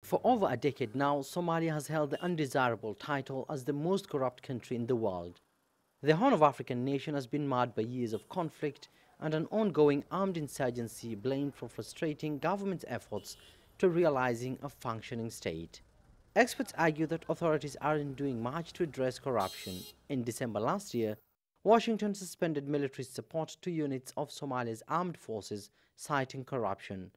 For over a decade now, Somalia has held the undesirable title as the most corrupt country in the world. The Horn of African nation has been marred by years of conflict and an ongoing armed insurgency blamed for frustrating government's efforts to realizing a functioning state. Experts argue that authorities aren't doing much to address corruption. In December last year, Washington suspended military support to units of Somalia's armed forces, citing corruption.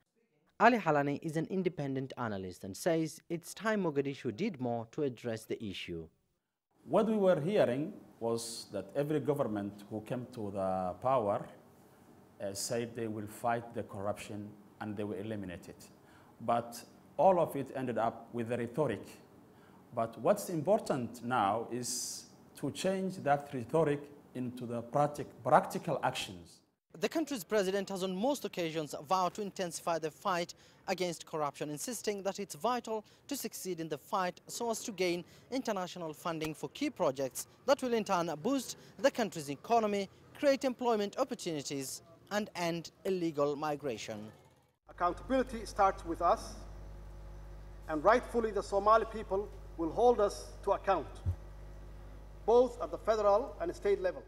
Ali Halani is an independent analyst and says it's time Mogadishu did more to address the issue. What we were hearing was that every government who came to the power said they will fight the corruption and they will eliminate it. But all of it ended up with the rhetoric. But what's important now is to change that rhetoric into the practical actions. The country's president has on most occasions vowed to intensify the fight against corruption, insisting that it's vital to succeed in the fight so as to gain international funding for key projects that will in turn boost the country's economy, create employment opportunities and end illegal migration. Accountability starts with us, and rightfully the Somali people will hold us to account, both at the federal and state level,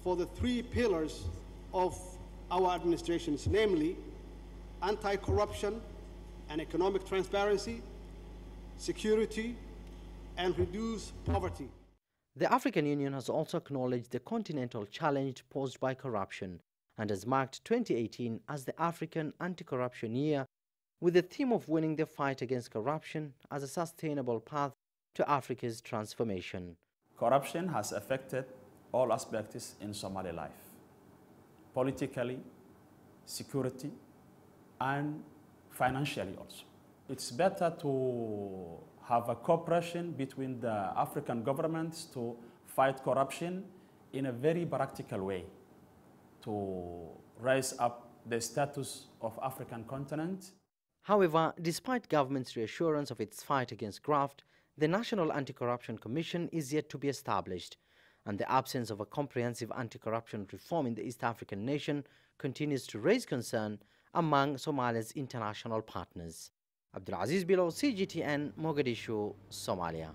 for the three pillars of our administrations, namely anti-corruption and economic transparency, security, and reduce poverty. The African Union has also acknowledged the continental challenge posed by corruption and has marked 2018 as the African Anti-Corruption Year, with the theme of winning the fight against corruption as a sustainable path to Africa's transformation. Corruption has affected all aspects in Somali life: politically, security, and financially also. It's better to have a cooperation between the African governments to fight corruption in a very practical way, to raise up the status of African continent. However, despite government's reassurance of its fight against graft, the National Anti-Corruption Commission is yet to be established, and the absence of a comprehensive anti-corruption reform in the East African nation continues to raise concern among Somalia's international partners. Abdulaziz, Billow, CGTN, Mogadishu, Somalia.